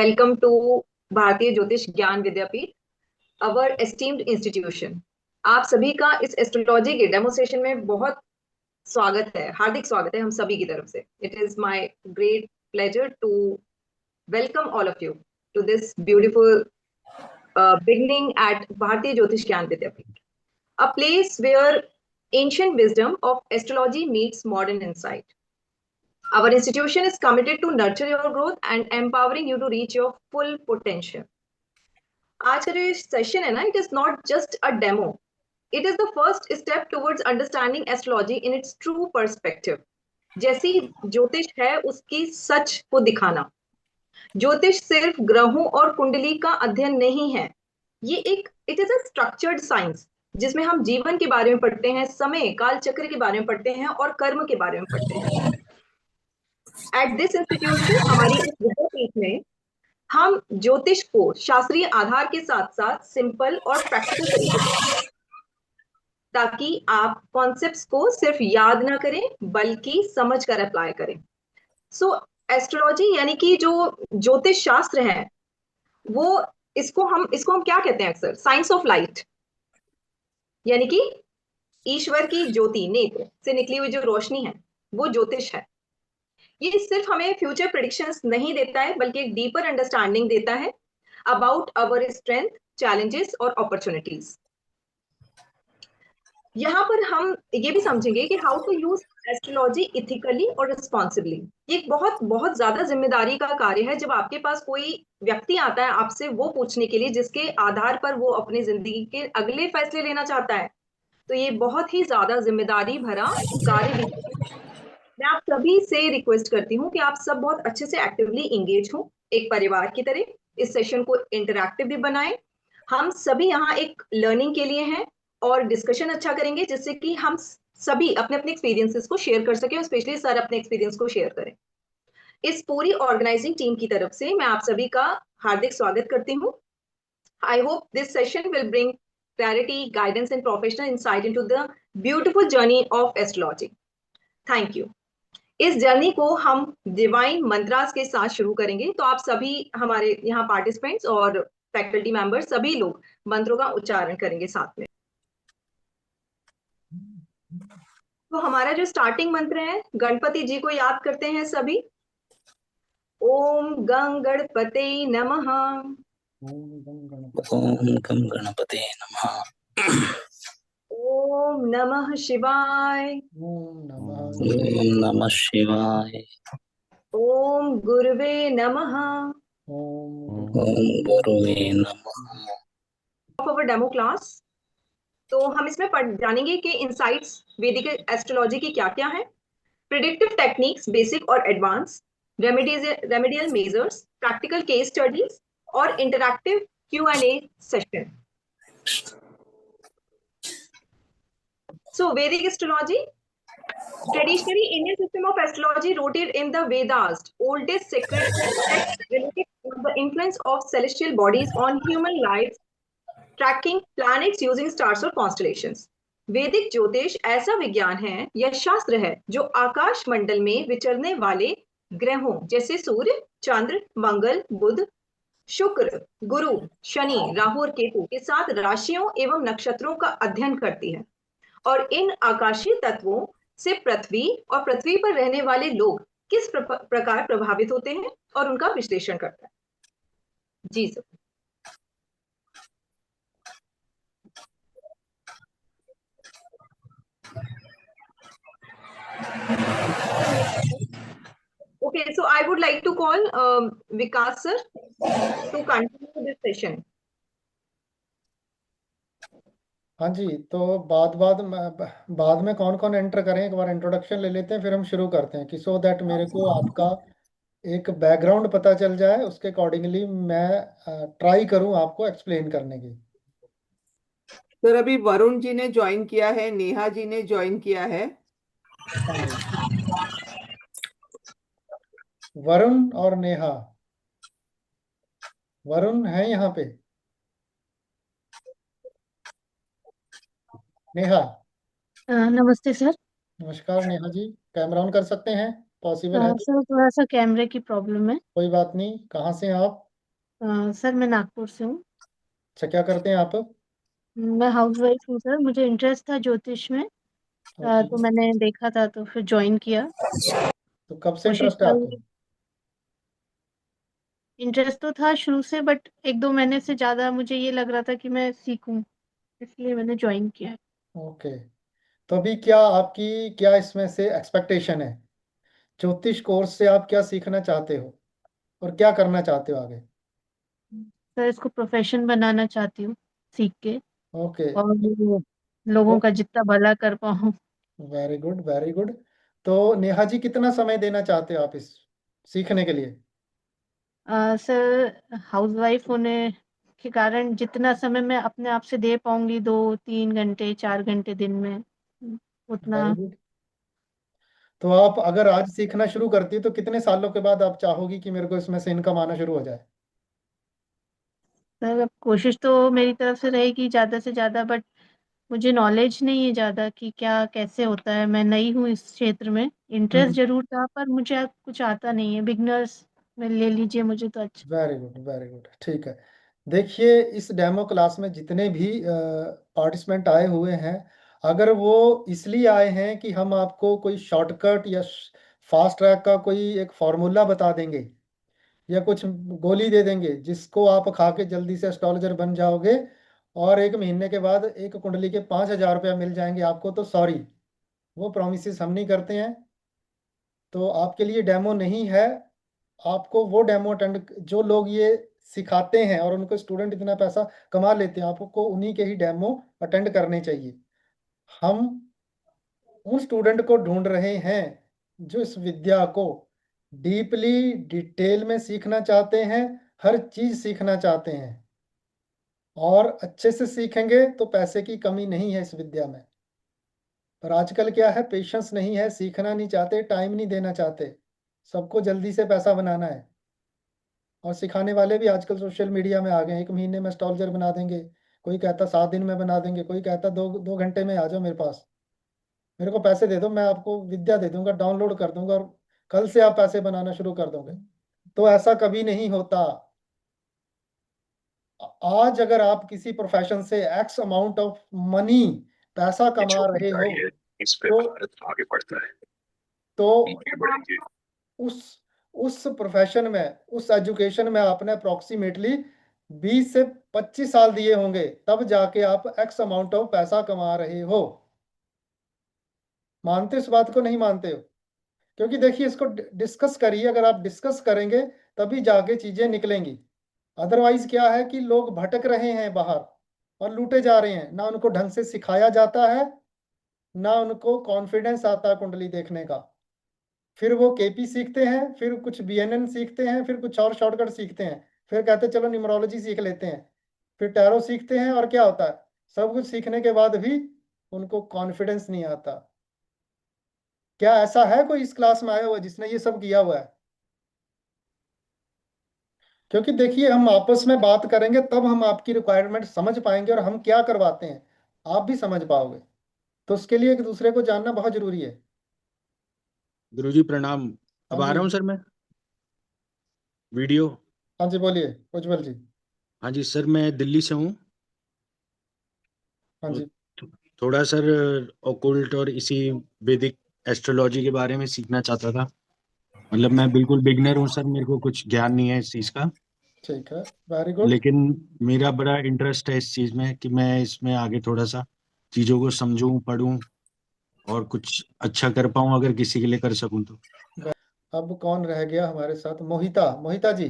welcome to भारतीय ज्योतिष ज्ञान विद्यापीठ, अवर एस्टीम्ड इंस्टीट्यूशन। आप सभी का इस एस्ट्रोलॉजी के डेमोस्ट्रेशन में बहुत स्वागत है, हार्दिक स्वागत है हम सभी की तरफ से। It is my great pleasure to welcome all of you to this beautiful beginning at Bharatiya Jyotish Gyan Vidyapith, a place where ancient wisdom of astrology meets modern insight. Our institution is committed to nurture your growth and empowering you to reach your full potential. आज का जो session है ना, it is not just a demo, it is the first step towards understanding astrology in its true perspective. जैसी ज्योतिष है उसकी सच को दिखाना। ज्योतिष सिर्फ ग्रहों और कुंडली का अध्ययन नहीं है, ये एक it is a structured science जिसमें हम जीवन के बारे में पढ़ते हैं, समय काल चक्र के बारे में पढ़ते हैं और कर्म के बारे में पढ़ते हैं। एट दिस इंस्टीट्यूशन, हमारी इस विद्यापीठ में हम ज्योतिष को शास्त्रीय आधार के साथ साथ सिंपल और प्रैक्टिकल तरीके से, ताकि आप कॉन्सेप्ट्स को सिर्फ याद ना करें बल्कि समझ कर अप्लाई करें। सो एस्ट्रोलॉजी यानी कि जो ज्योतिष शास्त्र है वो इसको हम क्या कहते हैं अक्सर? साइंस ऑफ लाइट, यानी कि ईश्वर की ज्योति, नेत्र से निकली हुई जो रोशनी है वो ज्योतिष है। ये सिर्फ हमें फ्यूचर प्रेडिक्शंस नहीं देता है बल्कि एक डीपर अंडरस्टैंडिंग देता है अबाउट आवर स्ट्रेंथ, चैलेंजेस और अपॉर्चुनिटीज। यहाँ पर हम ये भी समझेंगे कि how to use astrology ethically और रिस्पॉन्सिबली। ये एक बहुत बहुत ज्यादा जिम्मेदारी का कार्य है जब आपके पास कोई व्यक्ति आता है आपसे वो पूछने के लिए जिसके आधार पर वो अपनी जिंदगी के अगले फैसले लेना चाहता है, तो ये बहुत ही ज्यादा जिम्मेदारी भरा कार्य भी है। मैं आप सभी से रिक्वेस्ट करती हूँ कि आप सब बहुत अच्छे से एक्टिवली इंगेज हो, एक परिवार की तरह इस सेशन को इंटरैक्टिव भी बनाएं। हम सभी यहाँ एक लर्निंग के लिए हैं और डिस्कशन अच्छा करेंगे जिससे कि हम सभी अपने अपने एक्सपीरियंसेस को शेयर कर सकें और स्पेशली सर अपने एक्सपीरियंस को शेयर करें। इस पूरी ऑर्गेनाइजिंग टीम की तरफ से मैं आप सभी का हार्दिक स्वागत करती हूँ। I hope this session will bring clarity, guidance and professional insight into the beautiful journey of astrology. Thank you. इस जर्नी को हम डिवाइन मंत्रास के साथ शुरू करेंगे, तो आप सभी हमारे यहाँ पार्टिसिपेंट्स और फैकल्टी मेंबर्स सभी लोग मंत्रों का उच्चारण करेंगे साथ में। तो हमारा जो स्टार्टिंग मंत्र है, गणपति जी को याद करते हैं सभी। ओम गं गणपते नमः। ओम गं गणपते नमः। ओम नमः शिवाय। ओम नमः शिवाय। ओम गुरुवे नमः। ओम गुरुवे नमः। ऑफ अवर डेमो क्लास, तो हम इसमें जानेंगे कि इनसाइट्स वैदिक एस्ट्रोलॉजी की क्या क्या है, प्रिडिक्टिव टेक्निक्स बेसिक और advance, remedial measures, practical case studies और इंटरैक्टिव Q&A सेशन। सो वैदिक astrology, traditionally Indian system of astrology rooted in the Vedas, oldest sacred text related to the influence of celestial bodies on human life, tracking planets using stars और constellations। वैदिक ज्योतिष ऐसा विज्ञान है या शास्त्र है जो आकाश मंडल में विचरने वाले ग्रहों जैसे सूर्य, चंद्र, मंगल, बुध, शुक्र, गुरु, शनि, राहु और केतु के साथ राशियों एवं नक्षत्रों का अध्ययन करती है और इन आकाशीय तत्वों से पृथ्वी और पृथ्वी पर रहने वाले लोग किस प्रकार प्रभावित होते हैं और उनका विश्लेषण करता है। जी sir. Okay, so I would like to call Vikas sir to continue this session. हाँ जी, तो बाद में कौन कौन एंटर करें, एक बार इंट्रोडक्शन ले लेते हैं फिर हम शुरू करते हैं कि सो दैट मेरे को आपका एक बैकग्राउंड पता चल जाए, उसके अकॉर्डिंगली मैं ट्राई करूं आपको एक्सप्लेन करने की। सर अभी वरुण जी ने ज्वाइन किया है, नेहा जी ने ज्वाइन किया है। वरुण और नेहा, वरुण है यहाँ पे? नेहा? नमस्ते सर। नमस्कार नेहा जी, कैमरा ऑन कर सकते हैं? पॉसिबल है तो? सर थोड़ा सा कैमरे की प्रॉब्लम है। कोई बात नहीं। कहाँ से हैं आप? सर मैं नागपुर से हूँ। अच्छा, क्या करते हैं आप? मैं हाउस वाइफ हूँ सर, मुझे इंटरेस्ट था ज्योतिष में। ओके। तो मैंने देखा था तो फिर ज्वाइन किया। तो कब से कोशिश इंटरेस्ट है चल आपको? इंटरेस्ट तो था शुरू से, बट एक दो महीने से ज़्यादा मुझे ये लग रहा था कि मैं सीखूं, इसलिए मैंने ज्वाइन किया। ओके। तो अभी क्या आपकी, क्या इसमें से एक्सपेक्टेशन है? ज्योतिष कोर्स से आप क्या सीखना चाहते हो और क्या करना चाहते हो आगे? सर इसको प्रोफेशन बनाना चाहती हूँ, सीख के। ओके। और लोगों तो का जितना भला कर पाऊँ। Very good, very good. तो नेहा जी, कितना समय देना चाहते हो आप इस सीखने के लिए? सर हाउस वाइफ होने के कारण जितना समय मैं अपने आप से दे पाऊंगी, 2-3 घंटे 4 घंटे दिन में, वेरी उतना। गुड। तो आप अगर आज सीखना शुरू करती है तो कितने सालों के बाद आप चाहोगी कि मेरे को इसमें से इनकम आना शुरू हो जाए? सर अब कोशिश तो मेरी तरफ से रहेगी ज़्यादा से ज़्यादा, बट मुझे नॉलेज नहीं है ज़्यादा कि क्या कैसे होता है। मैं नई हूँ इस क्षेत्र में। इंटरेस्ट हम्म। जरूर था पर मुझे अब कुछ आता नहीं है। बिगनर्स में ले लीजिए मुझे तो अच्छा। वेरी गुड, वेरी गुड, ठीक है। देखिए, इस डेमो क्लास में जितने भी पार्टिसिपेंट आए हुए हैं, अगर वो इसलिए आए हैं कि हम आपको कोई शॉर्टकट या फास्ट ट्रैक का कोई एक फॉर्मूला बता देंगे या कुछ गोली दे देंगे जिसको आप खा के जल्दी से एस्ट्रोलॉजर बन जाओगे और 1 महीने के बाद एक कुंडली के 5,000 रुपया मिल जाएंगे आपको, तो सॉरी, वो प्रोमिस हम नहीं करते हैं। तो आपके लिए डेमो नहीं है। आपको वो डेमो अटेंड, जो लोग ये सिखाते हैं और उनको स्टूडेंट इतना पैसा कमा लेते हैं, आपको उन्हीं के ही डेमो अटेंड करने चाहिए। हम उन स्टूडेंट को ढूंढ रहे हैं जो इस विद्या को डीपली डिटेल में सीखना चाहते हैं, हर चीज सीखना चाहते हैं। और अच्छे से सीखेंगे तो पैसे की कमी नहीं है इस विद्या में। पर आजकल क्या है, पेशेंस नहीं है, सीखना नहीं चाहते, टाइम नहीं देना चाहते, सबको जल्दी से पैसा बनाना है। और सिखाने वाले भी आजकल सोशल मीडिया में आ गए हैं, 1 महीने में स्टॉलजर बना देंगे, कोई कहता 7 दिन में बना देंगे, कोई कहता 2 2 घंटे में आ जाओ मेरे पास, मेरे को पैसे दे दो, मैं आपको विद्या दे दूंगा, डाउनलोड कर दूंगा और कल से आप पैसे बनाना शुरू कर दोगे। तो ऐसा कभी नहीं होता। आज अगर आप किसी प्रोफेशन से एक्स अमाउंट ऑफ मनी, पैसा ये कमा छोटी रहे हो, गाड़ी है, इस पे तो भारत आगे बढ़ता है। तो आगे बढ़ेंगे। उस उस प्रोफेशन में, उस एजुकेशन में आपने अप्रोक्सीमेटली 20 से 25 साल दिए होंगे, तब जाके आप एक्स अमाउंट ऑफ पैसा कमा रहे हो। मानते हो इस बात को, नहीं मानते हो? क्योंकि देखिए, इसको डिस्कस करिए, अगर आप डिस्कस करेंगे तभी जाके चीजें निकलेंगी। अदरवाइज क्या है कि लोग भटक रहे हैं बाहर और लूटे जा रहे हैं, ना उनको ढंग से सिखाया जाता है, ना उनको कॉन्फिडेंस आता है कुंडली देखने का। फिर वो केपी सीखते हैं, फिर कुछ बीएनएन सीखते हैं, फिर कुछ और शॉर्टकट सीखते हैं, फिर कहते हैं चलो न्यूमरोलॉजी सीख लेते हैं, फिर टैरो सीखते हैं, और क्या होता है, सब कुछ सीखने के बाद भी उनको कॉन्फिडेंस नहीं आता। क्या ऐसा है कोई इस क्लास में आया हुआ जिसने ये सब किया हुआ है? क्योंकि देखिए, हम आपस में बात करेंगे तब हम आपकी रिक्वायरमेंट समझ पाएंगे और हम क्या करवाते हैं आप भी समझ पाओगे। तो उसके लिए एक दूसरे को जानना बहुत जरूरी है। गुरुजी प्रणाम। हाँ अब आ जी। रहा हूँ सर मैं वीडियो। हाँ जी, बोलिए उज्जवल जी। हाँ जी सर, मैं दिल्ली से हूँ। हाँ तो जी। थोड़ा सर ओकुल्ट और इसी वैदिक एस्ट्रोलॉजी के बारे में सीखना चाहता था। मतलब मैं बिल्कुल बिगनर हूँ सर, मेरे को कुछ ज्ञान नहीं है इस चीज़ का। ठीक है, वेरी गुड। लेकिन मेरा बड़ा इंटरेस्ट है इस चीज़ में कि मैं इसमें आगे थोड़ा सा चीज़ों को समझूं, पढूं और कुछ अच्छा कर पाऊं, अगर किसी के लिए कर सकूं तो। अब कौन रह गया हमारे साथ? मोहिता, मोहिता जी।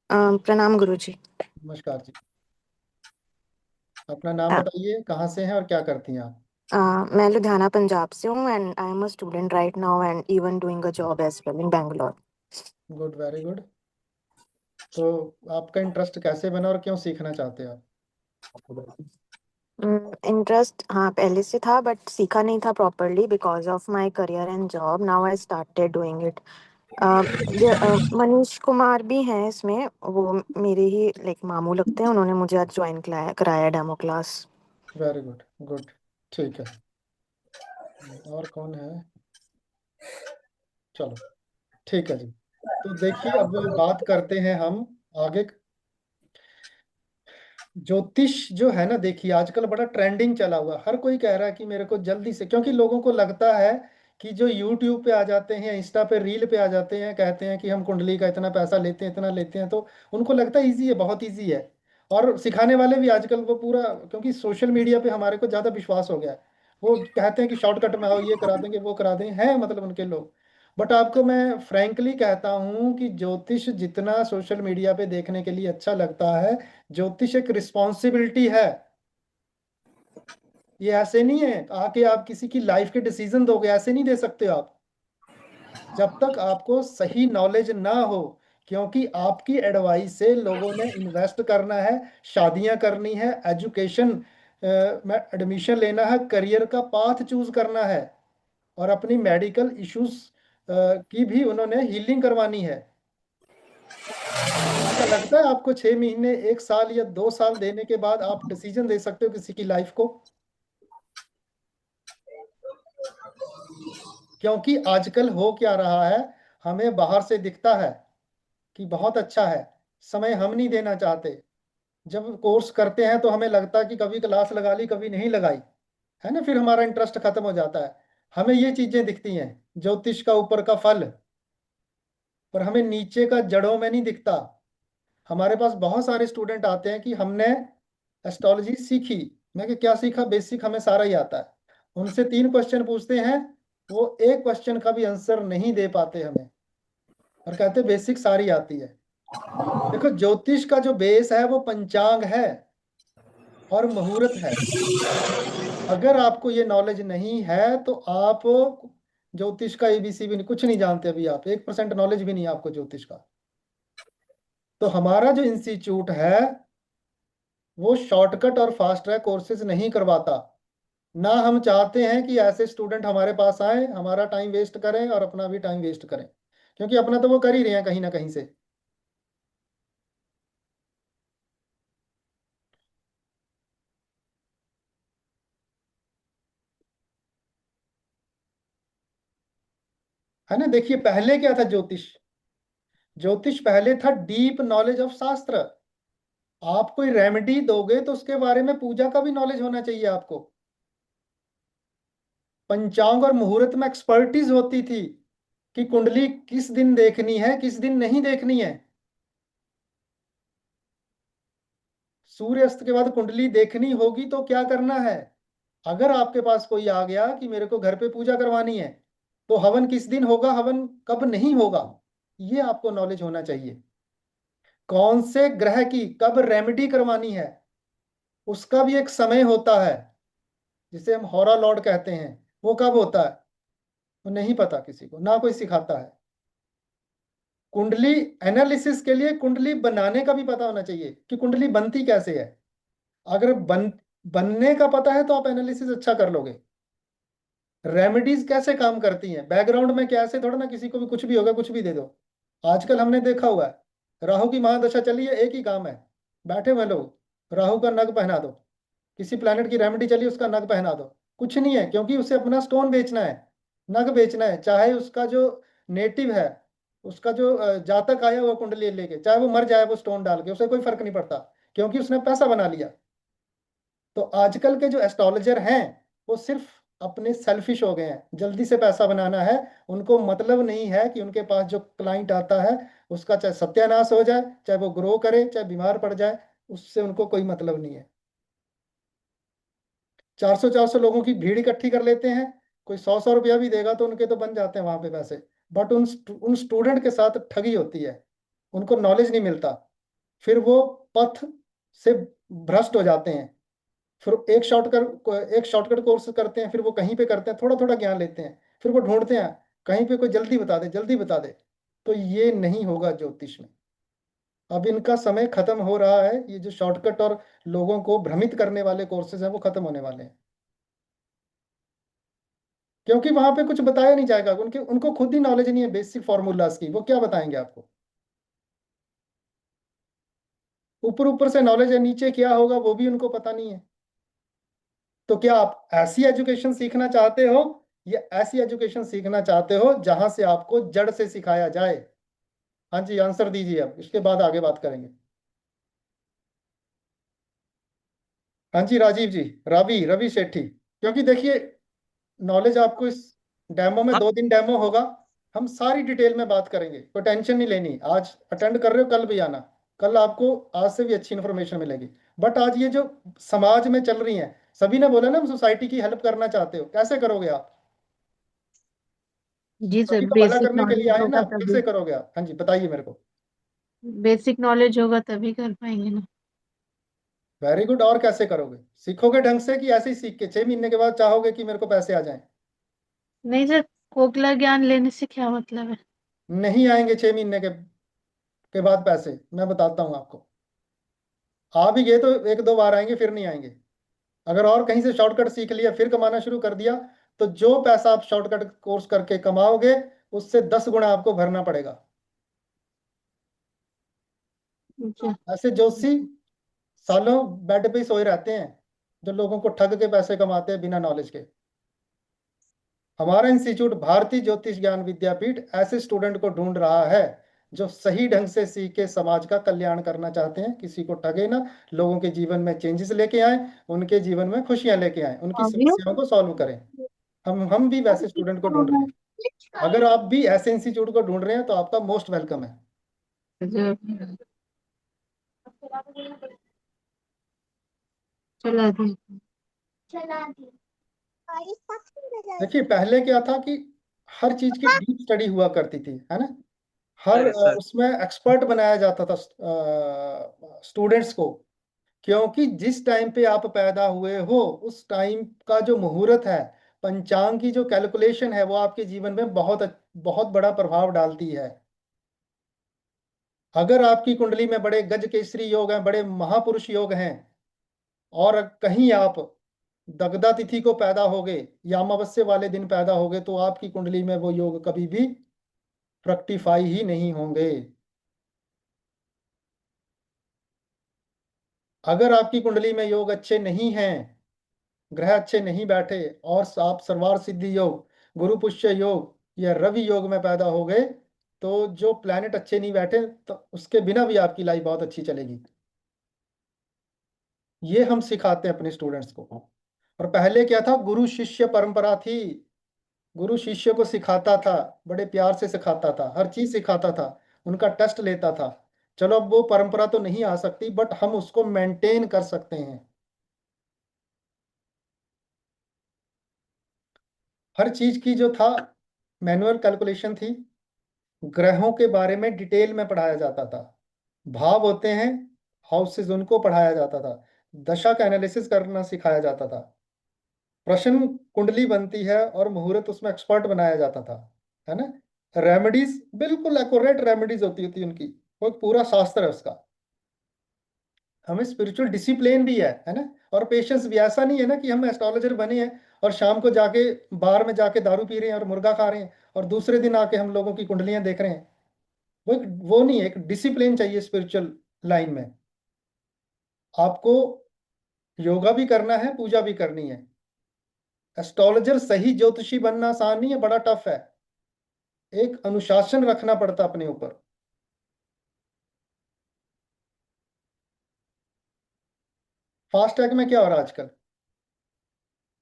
प्रणाम गुरुजी। नमस्कार जी। अपना नाम बताइए, कहाँ से हैं और क्या करती हैं आप? मैं लुधियाना पंजाब से हूँ and I am a student right now and even doing a job as well in Bangalore. Good, very good. तो आपका इंटरेस्ट कैसे बना और क्यों सीखना चाहते हैं आप? इंटरेस्ट हाँ पहले से था बट सीखा नहीं था properly because of my career and job. Now I started doing it. Manish Kumar भी हैं इसमें, वो मेरे ही लाइक मामू लगते हैं, उन्होंने मुझे आज ज्वाइन कराया demo class. Very good, good, ठीक है। और कौन है? चलो, ठीक है जी। तो देखिए, अब बात करते हैं हम आगे ज्योतिष जो है ना, देखिए आजकल बड़ा ट्रेंडिंग चला हुआ है। हर कोई कह रहा है कि मेरे को जल्दी से, क्योंकि लोगों को लगता है कि जो यूट्यूब पे आ जाते हैं, इंस्टा पे रील पे आ जाते हैं, कहते हैं कि हम कुंडली का इतना पैसा लेते हैं, इतना लेते हैं, तो उनको लगता है इजी है, बहुत इजी है। और सिखाने वाले भी आजकल वो पूरा, क्योंकि सोशल मीडिया पे हमारे को ज़्यादा विश्वास हो गया है, वो कहते हैं कि शॉर्टकट में आओ, ये करा देंगे, वो करा देंगे, हैं मतलब उनके लोग। बट आपको मैं फ्रैंकली कहता हूँ कि ज्योतिष जितना सोशल मीडिया पे देखने के लिए अच्छा लगता है, ज्योतिष एक रिस्पॉन्सिबिलिटी है। ये ऐसे नहीं है आके आप किसी की लाइफ के डिसीजन दोगे, ऐसे नहीं दे सकते हो आप, जब तक आपको सही नॉलेज ना हो। क्योंकि आपकी एडवाइस से लोगों ने इन्वेस्ट करना है, शादियां करनी है, एजुकेशन में एडमिशन लेना है, करियर का पाथ चूज करना है, और अपनी मेडिकल इश्यूज की भी उन्होंने हीलिंग करवानी है। क्या लगता है आपको 6 महीने, 1 साल या 2 साल देने के बाद आप डिसीजन दे सकते हो किसी की लाइफ को? क्योंकि आजकल हो क्या रहा है, हमें बाहर से दिखता है कि बहुत अच्छा है, समय हम नहीं देना चाहते। जब कोर्स करते हैं तो हमें लगता है कि कभी क्लास लगा ली, कभी नहीं लगाई, है ना, फिर हमारा इंटरेस्ट खत्म हो जाता है। हमें ये चीजें दिखती हैं, ज्योतिष का ऊपर का फल, पर हमें नीचे का जड़ों में नहीं दिखता। हमारे पास बहुत सारे स्टूडेंट आते हैं कि हमने एस्ट्रोलॉजी सीखी। मैं कि क्या सीखा, बेसिक हमें सारा ही आता है। उनसे 3 क्वेश्चन पूछते हैं, वो एक क्वेश्चन का भी आंसर नहीं दे पाते हमें, और कहते बेसिक सारी आती है। देखो, ज्योतिष का जो बेस है वो पंचांग है और मुहूर्त है। अगर आपको ये नॉलेज नहीं है तो आप ज्योतिष का एबीसी भी नहीं, कुछ नहीं जानते, अभी आप 1% नॉलेज भी नहीं है आपको ज्योतिष का। तो हमारा जो इंस्टीट्यूट है वो शॉर्टकट और फास्ट ट्रैक कोर्सेज नहीं करवाता। ना हम चाहते हैं कि ऐसे स्टूडेंट हमारे पास आए, हमारा टाइम वेस्ट करें और अपना भी टाइम वेस्ट करें, क्योंकि अपना तो वो कर ही रहे हैं कहीं ना कहीं से। है ना, देखिए पहले क्या था ज्योतिष। ज्योतिष पहले था डीप नॉलेज ऑफ शास्त्र। आप कोई रेमेडी दोगे तो उसके बारे में पूजा का भी नॉलेज होना चाहिए आपको। पंचांग और मुहूर्त में एक्सपर्टीज होती थी कि कुंडली किस दिन देखनी है, किस दिन नहीं देखनी है। सूर्यास्त के बाद कुंडली देखनी होगी तो क्या करना है। अगर आपके पास कोई आ गया कि मेरे को घर पे पूजा करवानी है, तो हवन किस दिन होगा, हवन कब नहीं होगा, ये आपको नॉलेज होना चाहिए। कौन से ग्रह की कब रेमेडी करवानी है, उसका भी एक समय होता है, जिसे हम होरा लॉर्ड कहते हैं। वो कब होता है वो नहीं पता किसी को, ना कोई सिखाता है। कुंडली एनालिसिस के लिए कुंडली बनाने का भी पता होना चाहिए कि कुंडली बनती कैसे है। अगर बनने का पता है तो आप एनालिसिस अच्छा कर लोगे। रेमेडीज कैसे काम करती हैं, बैकग्राउंड में कैसे, थोड़ा ना किसी को भी कुछ भी होगा कुछ भी दे दो। आजकल हमने देखा हुआ है, राहु की महादशा चली है, एक ही काम है, बैठे हुए लोग राहु का नग पहना दो। किसी प्लेनेट की रेमेडी चली, उसका नग पहना दो। कुछ नहीं है, क्योंकि उसे अपना स्टोन बेचना है, नग बेचना है। चाहे उसका जो नेटिव है, उसका जो जातक आया हुआ कुंडली लेके, चाहे वो मर जाए वो स्टोन डाल के, उसे कोई फर्क नहीं पड़ता, क्योंकि उसने पैसा बना लिया। तो आजकल के जो एस्ट्रोलॉजर हैं वो सिर्फ अपने सेल्फिश हो गए हैं, जल्दी से पैसा बनाना है। उनको मतलब नहीं है कि उनके पास जो क्लाइंट आता है उसका चाहे सत्यानाश हो जाए, चाहे वो ग्रो करे, चाहे बीमार पड़ जाए, उससे उनको कोई मतलब नहीं है। 400 लोगों की भीड़ इकट्ठी कर लेते हैं, कोई 100 रुपया भी देगा तो उनके तो बन जाते हैं वहां पे पैसे। बट उन स्टूडेंट के साथ ठगी होती है, उनको नॉलेज नहीं मिलता, फिर वो पथ से भ्रष्ट हो जाते हैं। फिर एक शॉर्टकट कोर्स करते हैं, फिर वो कहीं पे करते हैं, थोड़ा थोड़ा ज्ञान लेते हैं, फिर वो ढूंढते हैं कहीं पे कोई जल्दी बता दे, जल्दी बता दे। तो ये नहीं होगा ज्योतिष में। अब इनका समय खत्म हो रहा है, ये जो शॉर्टकट और लोगों को भ्रमित करने वाले कोर्सेज हैं वो खत्म होने वाले हैं, क्योंकि वहां पे कुछ बताया नहीं जाएगा। उनके उनको खुद ही नॉलेज नहीं है बेसिक फॉर्मूलाज की, वो क्या बताएंगे आपको। ऊपर ऊपर से नॉलेज है, नीचे क्या होगा वो भी उनको पता नहीं है। तो क्या आप ऐसी एजुकेशन सीखना चाहते हो, या ऐसी एजुकेशन सीखना चाहते हो जहां से आपको जड़ से सिखाया जाए। हाँ जी, आंसर दीजिए, अब इसके बाद आगे बात करेंगे। हाँ जी राजीव जी, रवि रवि सेठी। क्योंकि देखिए, नॉलेज आपको इस डेमो में, 2 दिन डेमो होगा, हम सारी डिटेल में बात करेंगे, कोई टेंशन नहीं लेनी। आज अटेंड कर रहे हो, कल भी आना, कल आपको आज से भी अच्छी इन्फॉर्मेशन मिलेगी। बट आज ये जो समाज में चल रही हैं, सभी ने बोला ना हम सोसाइटी की हेल्प करना चाहते हो, कैसे करोगे आप? जी सर, सभी का भला बेसिक करने के लिए नॉलेज आए ना, होगा तभी। कैसे करोगे आप? हाँ जी बताइए मेरे को। बेसिक नॉलेज होगा तभी कर पाएंगे ना। Very good. और कैसे करोगे? सीखोगे ढंग से, कि ऐसे ही सीख के 6 महीने के बाद चाहोगे कि मेरे को पैसे आ जाएं? नहीं सर, खोखला ज्ञान लेने से क्या मतलब है? नहीं आएंगे 6 महीने के बाद पैसे, मैं बताता हूँ आपको। आ भी गए तो 1-2 बार आएंगे, फिर नहीं आएंगे। अगर और कहीं से शॉर्टकट सीख लिया, फिर कमाना शुरू कर दिया, तो जो पैसा आप शॉर्टकट कोर्स करके कमाओगे, उससे 10 गुना आपको भरना पड़ेगा। अच्छा। ऐसे जोशी सालों बेड पे ही सोए रहते हैं, जो लोगों को ठग के पैसे कमाते हैं बिना नॉलेज के। हमारा इंस्टीट्यूट भारतीय ज्योतिष ज्ञान विद्यापीठ ऐसे स्टूडेंट को ढूंढ रहा है जो सही ढंग से सीख के समाज का कल्याण करना चाहते हैं, किसी को ठगे ना, लोगों के जीवन में चेंजेस लेके आए, उनके जीवन में खुशियां लेके आए, उनकी समस्याओं को सॉल्व करें। हम भी वैसे स्टूडेंट को ढूंढ रहे हैं। अगर आप भी ऐसे इंस्टीट्यूट को ढूंढ रहे हैं तो आपका मोस्ट वेलकम है। चला दी। देखिए, पहले क्या था कि हर चीज की डीप स्टडी हुआ करती थी, है ना। हर उसमें एक्सपर्ट बनाया जाता था स्टूडेंट्स को। क्योंकि जिस टाइम पे आप पैदा हुए हो, उस टाइम का जो मुहूर्त है, पंचांग की जो कैलकुलेशन है, वो आपके जीवन में बहुत बहुत बड़ा प्रभाव डालती है। अगर आपकी कुंडली में बड़े गज केसरी योग हैं, बड़े महापुरुष योग हैं, और कहीं आप दग्धा तिथि को पैदा हो गए या अमावस्या वाले दिन पैदा हो गए, तो आपकी कुंडली में वो योग कभी भी फ्रक्टिफाई ही नहीं होंगे। अगर आपकी कुंडली में योग अच्छे नहीं हैं, ग्रह अच्छे नहीं बैठे, और आप सर्वार सिद्धि योग, गुरु पुष्य योग या रवि योग में पैदा हो गए, तो जो प्लैनेट अच्छे नहीं बैठे, तो उसके बिना भी आपकी लाइफ बहुत अच्छी चलेगी। ये हम सिखाते हैं अपने स्टूडेंट्स को। और पहले क्या था, गुरु शिष्य परंपरा थी। गुरु शिष्य को सिखाता था, बड़े प्यार से सिखाता था, हर चीज सिखाता था, उनका टेस्ट लेता था। चलो, अब वो परंपरा तो नहीं आ सकती, बट हम उसको मेंटेन कर सकते हैं। हर चीज की जो था, मैनुअल कैलकुलेशन थी। ग्रहों के बारे में डिटेल में पढ़ाया जाता था। भाव होते हैं, हाउसेस, उनको पढ़ाया जाता था। दशा का एनालिसिस करना सिखाया जाता था। प्रश्न कुंडली बनती है और मुहूर्त उसमें एक्सपर्ट बनाया जाता था, है ना। रेमेडीज बिल्कुल एक्यूरेट रेमेडीज होती थी उनकी, वो एक पूरा शास्त्र है उसका। हमें स्पिरिचुअल डिसिप्लिन भी है ना, और पेशेंस भी। ऐसा नहीं है ना कि हम एस्ट्रोलॉजर बने हैं और शाम को जाके बार में जाके दारू पी रहे हैं और मुर्गा खा रहे हैं, और दूसरे दिन आके हम लोगों की कुंडलियां देख रहे हैं। वो नहीं है। एक डिसिप्लिन चाहिए स्पिरिचुअल लाइन में। आपको योगा भी करना है, पूजा भी करनी है। एस्ट्रोलॉजर सही ज्योतिषी बनना आसान नहीं है, बड़ा टफ है। एक अनुशासन रखना पड़ता अपने ऊपर। फास्ट ट्रैक में क्या हो रहा है आजकल,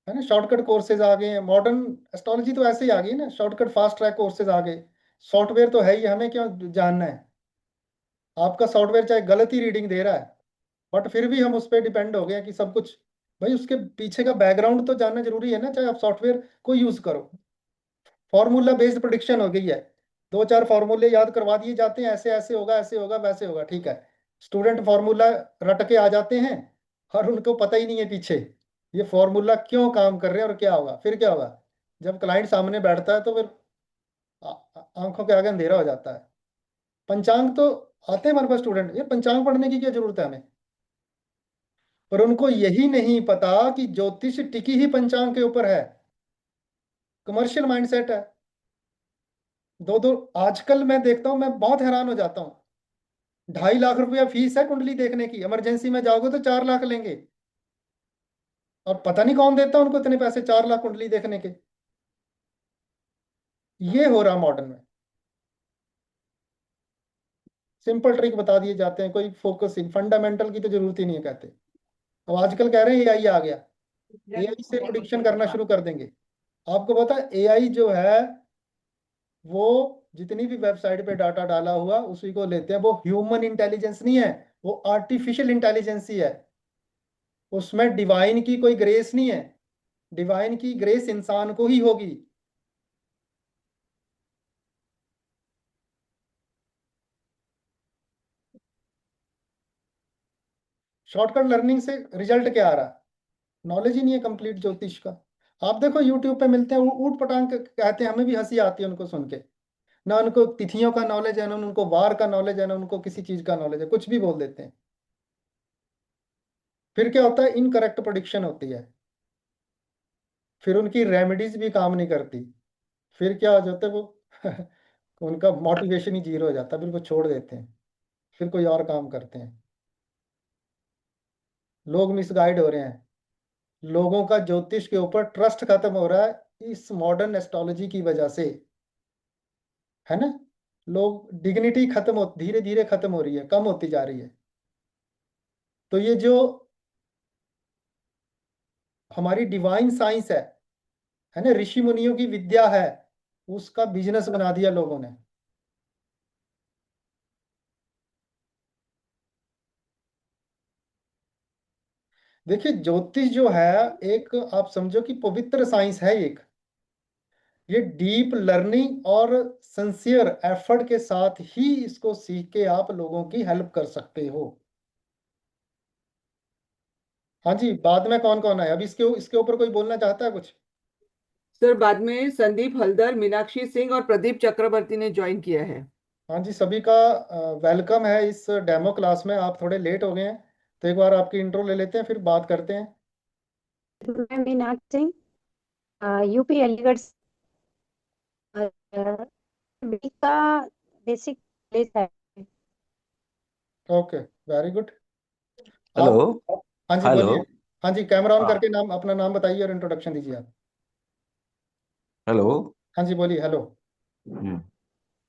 है ना, शॉर्टकट कोर्सेज आ गए हैं। मॉडर्न एस्ट्रोलॉजी तो ऐसे ही आ गई ना, शॉर्टकट फास्ट ट्रैक कोर्सेज आ गए। सॉफ्टवेयर तो है ही, हमें क्यों जानना है। आपका सॉफ्टवेयर चाहे गलत ही रीडिंग दे रहा है, बट फिर भी हम उस पर डिपेंड हो गए हैं कि सब कुछ, भाई उसके पीछे का बैकग्राउंड तो जानना जरूरी है ना, चाहे आप सॉफ्टवेयर को यूज करो। फॉर्मूला बेस्ड प्रोडिक्शन हो गई है। 2-4 फॉर्मूले याद करवा दिए जाते हैं, ऐसे ऐसे होगा, ऐसे होगा, वैसे होगा, ठीक है। स्टूडेंट फॉर्मूला रट के आ जाते हैं, और उनको पता ही नहीं है पीछे ये फॉर्मूला क्यों काम कर रहे हैं और क्या होगा। फिर क्या होगा, जब क्लाइंट सामने बैठता है तो फिर आंखों के आगे अंधेरा हो जाता है। पंचांग तो आते हैं हमारे पास स्टूडेंट, ये पंचांग पढ़ने की क्या जरूरत है हमें। पर उनको यही नहीं पता कि ज्योतिष टिकी ही पंचांग के ऊपर है। कमर्शियल माइंडसेट है। दो दो आजकल मैं देखता हूँ, मैं बहुत हैरान हो जाता हूँ। 2.5 लाख रुपया फीस है कुंडली देखने की, इमरजेंसी में जाओगे तो 4 लाख लेंगे। और पता नहीं कौन देता उनको इतने पैसे, 4 लाख कुंडली देखने के। ये हो रहा मॉडर्न में। सिंपल ट्रिक बता दिए जाते हैं, कोई फोकसिंग फंडामेंटल की तो जरूरत ही नहीं है कहते। अब आजकल कह रहे हैं एआई आ गया, एआई से प्रिडिक्शन करना शुरू कर देंगे। आपको पता है एआई जो है वो जितनी भी वेबसाइट पे डाटा डाला हुआ उसी को लेते हैं, वो ह्यूमन इंटेलिजेंस नहीं है, वो आर्टिफिशियल इंटेलिजेंस ही है। उसमें डिवाइन की कोई ग्रेस नहीं है, डिवाइन की ग्रेस इंसान को ही होगी। शॉर्टकट लर्निंग से रिजल्ट क्या आ रहा है? नॉलेज ही नहीं है कंप्लीट ज्योतिष का। आप देखो यूट्यूब पे मिलते हैं ऊट पटांग कहते हैं, हमें भी हंसी आती है उनको सुन के। ना उनको तिथियों का नॉलेज है, ना उनको वार का नॉलेज है, ना उनको किसी चीज का नॉलेज है, कुछ भी बोल देते हैं। फिर क्या होता है, इनकरेक्ट प्रोडिक्शन होती है, फिर उनकी रेमेडीज भी काम नहीं करती। फिर क्या हो जाता है वो उनका मोटिवेशन ही जीरो हो जाता है, बिल्कुल छोड़ देते हैं, फिर कोई और काम करते हैं। लोग मिसगाइड हो रहे हैं, लोगों का ज्योतिष के ऊपर ट्रस्ट खत्म हो रहा है इस मॉडर्न एस्ट्रोलॉजी की वजह से, है ना। लोग डिग्निटी खत्म हो धीरे धीरे खत्म हो रही है, कम होती जा रही है। तो ये जो हमारी डिवाइन साइंस है ना, ऋषि मुनियों की विद्या है, उसका बिजनेस बना दिया लोगों ने। देखिए ज्योतिष जो है एक, आप समझो कि पवित्र साइंस है एक। ये डीप लर्निंग और सिंसियर एफर्ट के साथ ही इसको सीख के आप लोगों की हेल्प कर सकते हो। हाँ जी, बाद में कौन कौन है? अभी इसके इसके ऊपर कोई बोलना चाहता है कुछ? सर बाद में संदीप हल्दर, मीनाक्षी सिंह और प्रदीप चक्रवर्ती ने ज्वाइन किया है। हाँ जी, सभी का वेलकम है इस डेमो क्लास में। आप थोड़े लेट हो गए हैं, तो एक बार आपकी इंट्रो ले लेते हैं, फिर बात करते हैं। मैं मीनाक्षी सिंह, यूपी अलीगढ़ से। BTech का बेसिक नॉलेज है। Okay, very good. हेलो। आप, हाँ जी हेलो। बोलिए। हाँ जी, कैमरा ऑन हाँ। करके नाम, अपना नाम बताइए और इंट्रोडक्शन दीजिए आप। हेलो। हाँ जी बोलिए, हेलो। हम्म,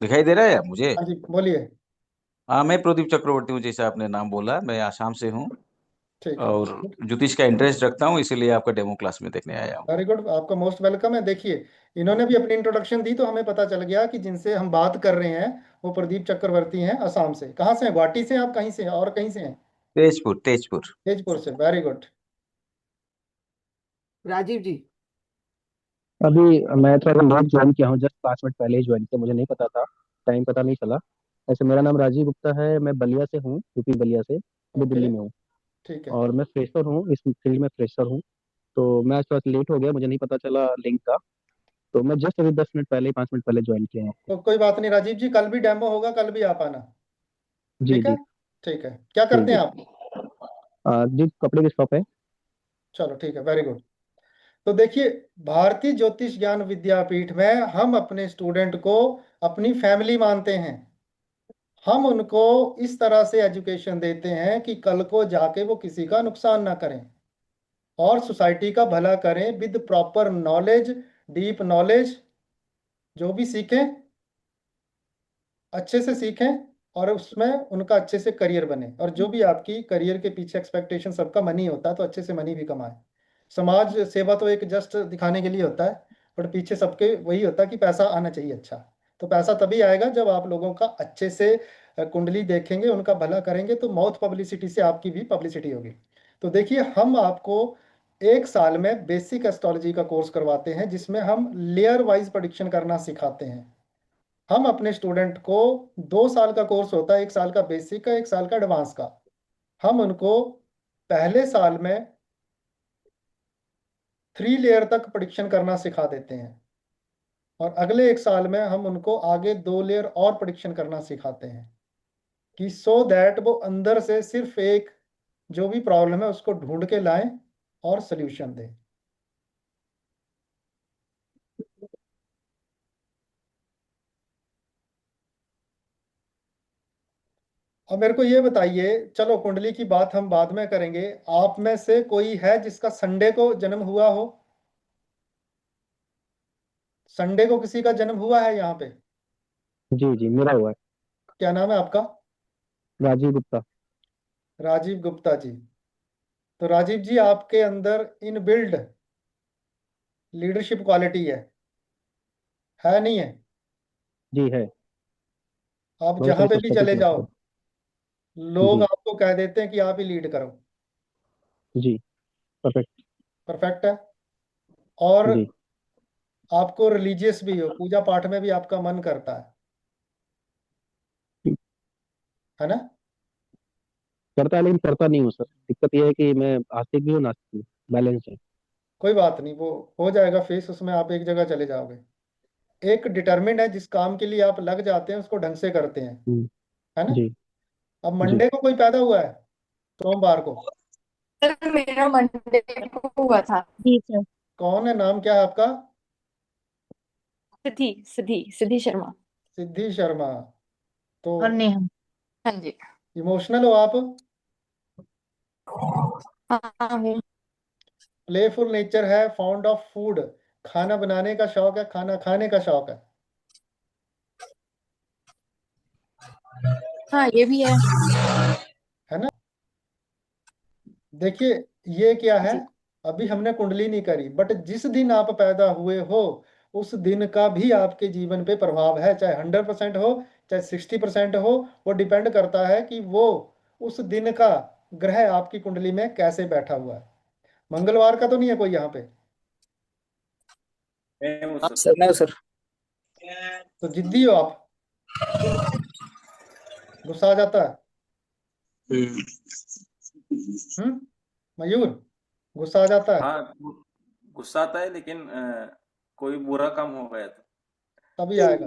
दिखाई दे रहा है मुझे? हाँ जी बोलिए। हाँ, मैं प्रदीप चक्रवर्ती हूँ, जैसे आपने नाम बोला, मैं आसाम से हूँ ठीक है, और ज्योतिष का इंटरेस्ट रखता हूँ, इसीलिए आपका डेमो क्लास में देखने आया हूँ। वेरी गुड, आपका मोस्ट वेलकम है। देखिए इन्होंने भी अपनी इंट्रोडक्शन दी तो हमें पता चल गया कि जिनसे हम बात कर रहे हैं वो प्रदीप चक्रवर्ती हैं, असम से। कहाँ से हैं? गुवाहाटी से हैं आप? कहीं से हैं और कहीं से हैं? तेजपुर, तेजपुर। तेजपुर से, वेरी गुड। राजीव जी। अभी मैं थोड़ा लेट ज्वाइन किया हूँ, जस्ट 5 मिनट पहले ही ज्वाइन किया, मुझे नहीं पता था, टाइम पता नहीं चला। ऐसे मेरा नाम राजीव गुप्ता है, मैं बलिया से हूँ, यूपी बलिया से, अभी ओके, दिल्ली में हूँ। ठीक है। और मैं फ्रेशर हूँ, इस फील्ड में फ्रेशर हूँ। तो मैं आज थोड़ा लेट हो गया, मुझे नहीं पता चला लिंक का, तो मैं जस्ट अभी 10 मिनट पहले, 5 मिनट पहले ज्वाइन किया हूँ आपको। तो कोई बात नहीं राजीव जी, कल भी डेमो होगा, कल भी आप आना। जी ठीक है, जी। ठीक है। क्या जी करते जी। हैं आप? जी, कपड़े की शॉप है। चलो ठीक है, वेरी गुड। तो देखिए, भारतीय ज्योतिष ज्ञान विद्यापीठ में हम अपने स्टूडेंट को अपनी फैमिली मानते हैं। हम उनको इस तरह से एजुकेशन देते हैं कि कल को जाके वो किसी का नुकसान ना करें और सोसाइटी का भला करें with proper knowledge, deep knowledge. जो भी सीखें अच्छे से सीखें और उसमें उनका अच्छे से करियर बने। और जो भी आपकी करियर के पीछे एक्सपेक्टेशन, सबका मनी होता है, तो अच्छे से मनी भी कमाए। समाज सेवा तो एक जस्ट दिखाने के लिए होता है, बट पीछे सबके वही होता है कि पैसा आना चाहिए अच्छा। तो पैसा तभी आएगा जब आप लोगों का अच्छे से कुंडली देखेंगे, उनका भला करेंगे, तो माउथ पब्लिसिटी से आपकी भी पब्लिसिटी होगी। तो देखिए, हम आपको 1 साल में बेसिक एस्ट्रोलॉजी का कोर्स करवाते हैं, जिसमें हम लेयर वाइज प्रेडिक्शन करना सिखाते हैं। हम अपने स्टूडेंट को 2 साल का कोर्स होता है, 1 साल का बेसिक का, 1 साल का एडवांस का। हम उनको पहले साल में 3 लेयर तक प्रिडिक्शन करना सिखा देते हैं और अगले 1 साल में हम उनको आगे 2 लेयर और प्रिडिक्शन करना सिखाते हैं, कि सो दैट वो अंदर से सिर्फ एक जो भी प्रॉब्लम है उसको ढूंढ के लाएं और सोल्यूशन दें। अब मेरे को ये बताइए, चलो कुंडली की बात हम बाद में करेंगे, आप में से कोई है जिसका संडे को जन्म हुआ हो? संडे को किसी का जन्म हुआ है यहाँ पे? जी जी, मेरा हुआ है। क्या नाम है आपका? राजीव गुप्ता। राजीव गुप्ता जी। तो राजीव जी, आपके अंदर इनबिल्ड लीडरशिप क्वालिटी है नहीं है? जी है। आप बहुत जहां सारी पे भी पुस्तकों चले से जाओ, आपको। लोग जी आपको कह देते हैं कि आप ही लीड करो। जी। परफेक्ट। परफेक्ट है। और जी। आपको रिलीजियस भी हो, पूजा पाठ में भी आपका मन करता है ना? करता है लेकिन करता नहीं हूँ सर। दिक्कत यह है कि मैं आस्तिक भी हूँ नास्तिक भी, बैलेंस है। कोई बात नहीं, वो हो जाएगा फेस, उसमें आप एक जगह चले जाओगे। एक डिटर्मिंड है, जिस काम के लिए आप लग जाते हैं उसको ढंग से करते हैं, हम्म, है ना? जी अब जी। मंडे को कोई पैदा हुआ है, सोमवार को? सर मेरा मंडे को हुआ था। जी सर। कौन है, नाम क्या है आपका? सिद्धि सिद्धि सिद्धि शर्मा। सिद्धि शर्मा। तो और नेहा। हाँ जी। इमोशनल हो आप? हाँ हूँ। प्लेफुल नेचर है, फाउंड ऑफ फूड, खाना बनाने का शौक है, खाना खाने का शौक हाँ ये भी है। है ना? देखिए, ये क्या है, जी। अभी हमने कुंडली नहीं करी, बट जिस दिन आप पैदा हुए हो उस दिन का भी आपके जीवन पे प्रभाव है, चाहे 100% हो चाहे 60% हो। वो डिपेंड करता है कि वो उस दिन का ग्रह आपकी कुंडली में कैसे बैठा हुआ है। मंगलवार का तो नहीं है कोई यहाँ पे? हाँ सर, मैं सर। तो जिद्दी हो आप? गुस्सा आ जाता है? हम्म। हम्म। मयूर, गुस्सा आ जाता है? हाँ, गुस्सा आता है लेकिन कोई बुरा काम हो गया तो। तभी आएगा।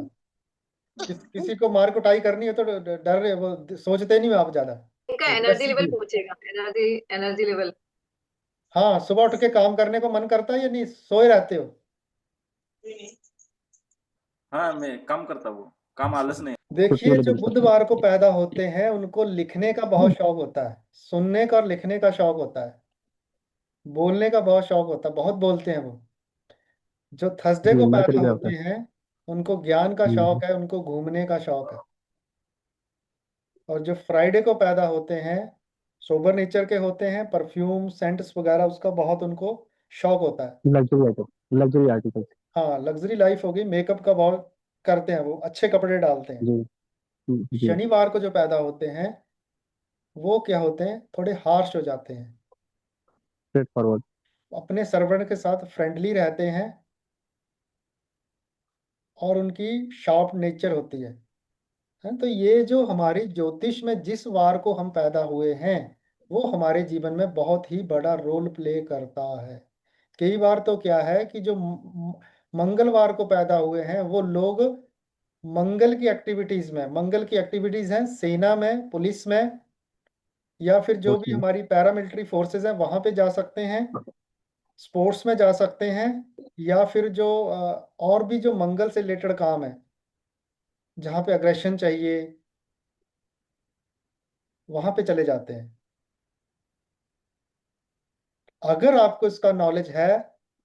किसी को मार कुटाई करनी है तो डर वो सोचते नहीं हो आप ज्यादा, इनका एनर्जी एग्रेसिव लेवल भी हो। पूछेगा, एनर्जी लेवल। हाँ, सुबह उठ के काम करने को मन करता है या नहीं, सोए रहते हो? हाँ, मैं काम करता हूँ, काम आलस नहीं। छुट्टी देखिए, वाले जो दिन सर। बुधवार को पैदा होते हैं उनको लिखने का बहुत शौक होता है, सुनने का और लिखने का शौक होता है, बोलने का बहुत शौक होता है, बहुत बोलते हैं वो। जो थर्सडे जी को मरकरी पैदा का होता होते है। हैं उनको ज्ञान का हम्म, शौक है, उनको घूमने का शौक है। और जो फ्राइडे को पैदा होते हैं सोबर नेचर के होते हैं, परफ्यूम सेंट्स वगैरह उसका बहुत उनको शौक होता है। Luxury item, luxury articles. हाँ, लग्जरी लाइफ होगी, मेकअप का बहुत करते हैं, वो अच्छे कपड़े डालते हैं। जी जी। शनिवार को जो पैदा होते हैं वो क्या होते हैं, थोड़े हार्श हो जाते हैं, स्ट्रेट फॉरवर्ड। अपने सर्वेंट के साथ फ्रेंडली रहते हैं, और उनकी शार्प नेचर होती है। तो ये जो हमारी ज्योतिष में जिस वार को हम पैदा हुए हैं वो हमारे जीवन में बहुत ही बड़ा रोल प्ले करता है। कई बार तो क्या है कि जो मंगलवार को पैदा हुए हैं वो लोग मंगल की एक्टिविटीज में, मंगल की एक्टिविटीज हैं सेना में, पुलिस में, या फिर जो भी ओके। हमारी पैरामिलिट्री फोर्सेस हैं वहां पे जा सकते हैं, स्पोर्ट्स में जा सकते हैं, या फिर जो और भी जो मंगल से रिलेटेड काम है जहाँ पे अग्रेशन चाहिए वहां पे चले जाते हैं। अगर आपको इसका नॉलेज है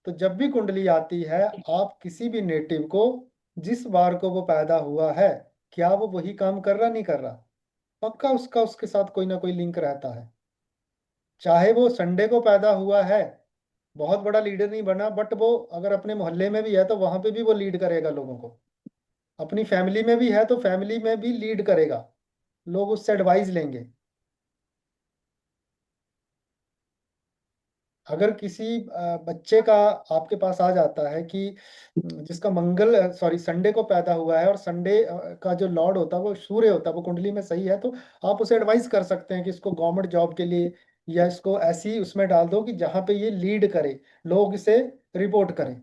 तो जब भी कुंडली आती है आप किसी भी नेटिव को, जिस वार को वो पैदा हुआ है, क्या वो वही काम कर रहा नहीं कर रहा, पक्का उसका उसके साथ कोई ना कोई लिंक रहता है। चाहे वो संडे को पैदा हुआ है, बहुत बड़ा लीडर नहीं बना, बट वो अगर अपने मोहल्ले में भी है तो वहां पे भी वो लीड करेगा लोगों को। अपनी फैमिली में भी है तो फैमिली में भी लीड करेगा, लोग उससे एडवाइस लेंगे। अगर किसी बच्चे का आपके पास आ जाता है कि जिसका मंगल सॉरी संडे को पैदा हुआ है और संडे का जो लॉर्ड होता है वो सूर्य होता है, वो कुंडली में सही है, तो आप उसे एडवाइस कर सकते हैं कि इसको गवर्नमेंट जॉब के लिए या इसको ऐसी उसमें डाल दो कि जहाँ पे ये लीड करे, लोग इसे रिपोर्ट करें।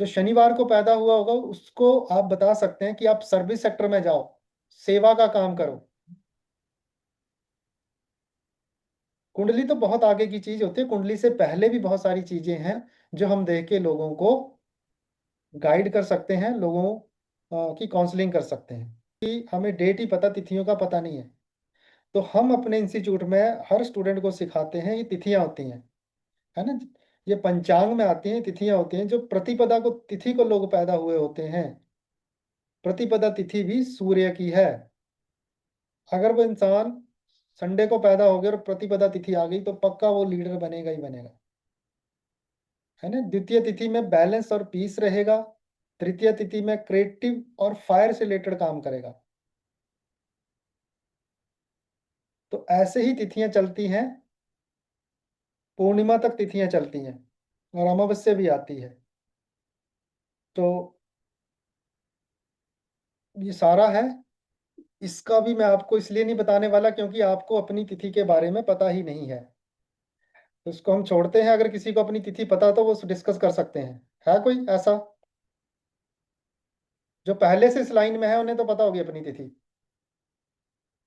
जो शनिवार को पैदा हुआ होगा उसको आप बता सकते हैं कि आप सर्विस सेक्टर में जाओ, सेवा का काम करो। कुंडली तो बहुत आगे की चीज होती है, कुंडली से पहले भी बहुत सारी चीजें हैं जो हम देख के लोगों को गाइड कर सकते हैं, लोगों की काउंसलिंग कर सकते हैं। कि हमें डेट ही पता, तिथियों का पता नहीं है, तो हम अपने इंस्टीट्यूट में हर स्टूडेंट को सिखाते हैं ये तिथियां होती हैं, है ना? ये पंचांग में आती हैं, तिथियां होती हैं, जो प्रतिपदा को तिथि को लोग पैदा हुए होते हैं। प्रतिपदा तिथि भी सूर्य की है। अगर वो इंसान संडे को पैदा हो गया और प्रतिपदा तिथि आ गई तो पक्का वो लीडर बनेगा ही बनेगा, है ना। द्वितीय तिथि में बैलेंस और पीस रहेगा। तृतीय तिथि में क्रिएटिव और फायर से रिलेटेड काम करेगा। तो ऐसे ही तिथियां चलती हैं, पूर्णिमा तक तिथियां चलती हैं और अमावस्या भी आती है। तो ये सारा है। इसका भी मैं आपको इसलिए नहीं बताने वाला क्योंकि आपको अपनी तिथि के बारे में पता ही नहीं है। तो इसको हम छोड़ते हैं। अगर किसी को अपनी तिथि पता तो वो डिस्कस कर सकते हैं। है कोई ऐसा जो पहले से इस लाइन में है? उन्हें तो पता होगी अपनी तिथि।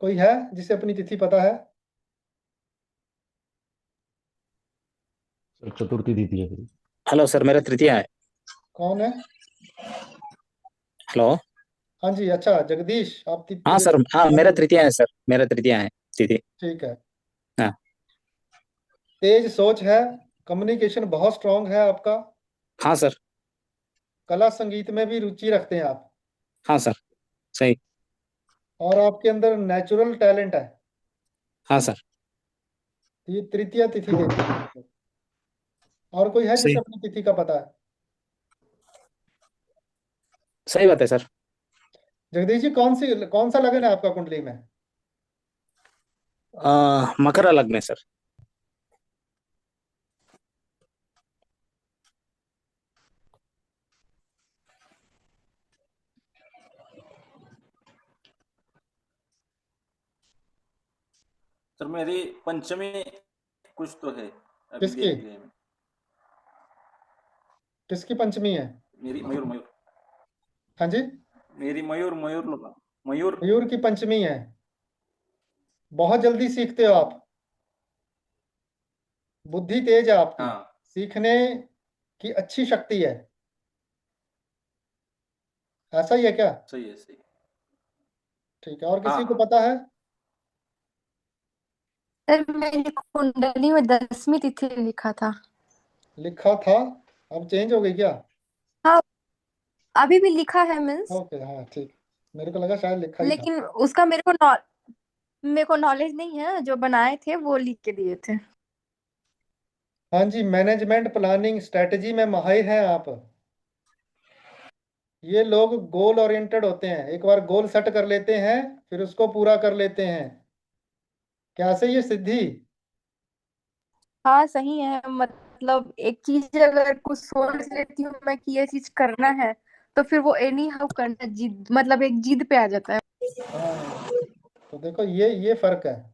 कोई है जिसे अपनी तिथि पता है? चतुर्थी तिथि है फिर। हेलो सर, मेरा तृतीया है। कौन है? हेलो। हाँ जी, अच्छा जगदीश, आप हाँ सर, हाँ मेरा तृतीया है सर, मेरा तृतीया है तिथि। ठीक है। हाँ। तेज सोच है, कम्युनिकेशन बहुत स्ट्रांग है आपका। हाँ सर। कला संगीत में भी रुचि रखते हैं आप। हाँ सर, सही। और आपके अंदर नेचुरल टैलेंट है। हाँ सर, ये तृतीया तिथि देती है आपको। और कोई है जिसे सही अपनी तिथि का पता है? सही बात है सर। जगदीश जी, कौन सा लगन है आपका कुंडली में? मकर लग्न है सर। सर मेरी पंचमी कुछ तो है, अभी किसकी देख लिया मैं। किसकी पंचमी है? मेरी मयूर मयूर हाँ जी, मेरी मयूर मयूर लगा मयूर। मयूर की पंचमी है। बहुत जल्दी सीखते हो आप, बुद्धि तेज है आपकी, हाँ सीखने की अच्छी शक्ति है। ऐसा ही है क्या? सही है सही। ठीक है। और किसी को हाँ पता है? सर मेरी कुंडली में 10वीं तिथि लिखा था। लिखा था, अब चेंज हो गई क्या? हाँ, अभी भी लिखा है मीन्स, ओके, हाँ ठीक। मेरे को लगा शायद लिखा ही था। लेकिन उसका मेरे को नॉलेज नहीं है। जो बनाए थे वो लिख के दिए थे। हाँ जी, मैनेजमेंट प्लानिंग स्ट्रेटजी में माहिर हैं आप। ये लोग गोल ओरिएंटेड होते हैं। एक बार गोल सेट कर लेते हैं फिर उसको पूरा कर लेते हैं। कैसे ये सिद्धि? हाँ सही है। मतलब एक चीज अगर कुछ सोच लेती हूँ मैं कि ये चीज करना है, तो फिर वो एनी हाउ करना, जिद मतलब एक जिद पे आ जाता है। हाँ, तो देखो ये फर्क है।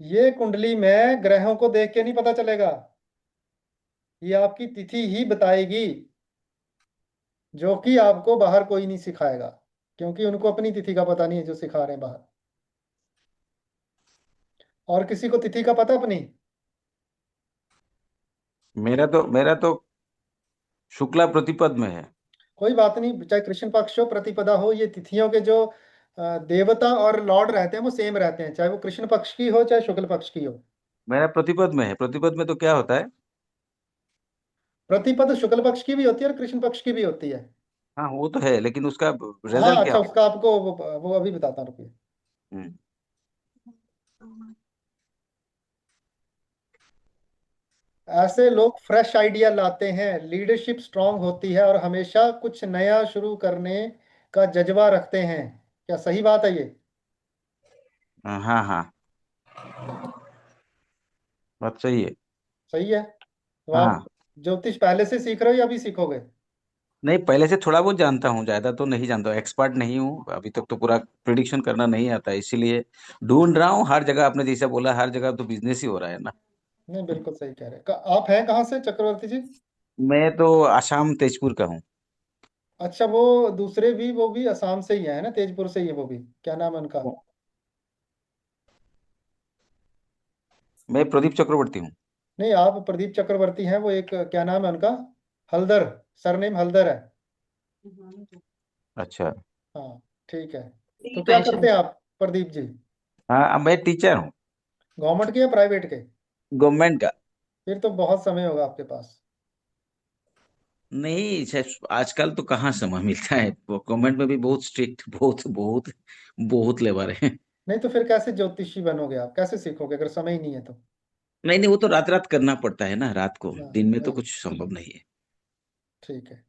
ये कुंडली में ग्रहों को देख के नहीं पता चलेगा, ये आपकी तिथि ही बताएगी, जो कि आपको बाहर कोई नहीं सिखाएगा, क्योंकि उनको अपनी तिथि का पता नहीं है जो सिखा रहे हैं बाहर। और किसी को तिथि का पता अपनी? मेरा तो शुक्ला प्रतिपद में है। कोई बात नहीं, चाहे कृष्ण पक्ष हो प्रतिपदा हो, ये तिथियों के जो देवता और लॉर्ड रहते हैं वो सेम रहते हैं, चाहे वो कृष्ण पक्ष की हो चाहे शुक्ल पक्ष की हो। मेरा प्रतिपद में है। प्रतिपद में तो क्या होता है? प्रतिपद शुक्ल पक्ष की भी होती है और कृष्ण पक्ष की भी होती है। हाँ वो तो है, लेकिन उसका हाँ रिजल्ट क्या अच्छा, होगा? उसका आपको वो अभी बताता हूँ, रुकिए। हम्म, ऐसे लोग फ्रेश आइडिया लाते हैं, लीडरशिप स्ट्रांग होती है और हमेशा कुछ नया शुरू करने का जज्बा रखते हैं। क्या सही बात है ये? हाँ हाँ, बात सही है। सही है। तो आप हाँ, ज्योतिष पहले से सीख रहे हो या अभी सीखोगे? नहीं पहले से थोड़ा बहुत जानता हूँ, ज्यादा तो नहीं जानता हूँ, एक्सपर्ट नहीं हूँ अभी तक, तो पूरा प्रिडिक्शन करना नहीं आता, इसीलिए ढूंढ रहा हूँ हर जगह। आपने जैसा बोला, हर जगह तो बिजनेस ही हो रहा है ना। नहीं, बिल्कुल सही कह रहे हैं। आप हैं कहाँ से चक्रवर्ती जी? मैं तो आसाम तेजपुर का हूँ। अच्छा, वो भी असम से ही है ना, तेजपुर से ही है वो भी। क्या नाम है उनका? मैं प्रदीप चक्रवर्ती हूँ। नहीं, आप प्रदीप चक्रवर्ती हैं, वो एक क्या नाम है उनका? हल्दर, सरनेम हल्दर है। अच्छा। हाँ ठीक है। तो क्या करते हैं आप प्रदीप जी? हाँ, अब मैं टीचर हूँ। गवर्नमेंट के या प्राइवेट के? गवर्नमेंट का। फिर तो बहुत समय होगा आपके पास। नहीं आजकल तो कहाँ समय मिलता है, गवर्नमेंट में भी बहुत स्ट्रिक्ट, बहुत बहुत बहुत लेबर है। नहीं तो फिर कैसे ज्योतिषी बनोगे आप, कैसे सीखोगे अगर समय ही नहीं है तो? नहीं नहीं, वो तो रात रात करना पड़ता है ना, रात को, हाँ, दिन में तो वही, कुछ संभव नहीं है। ठीक है।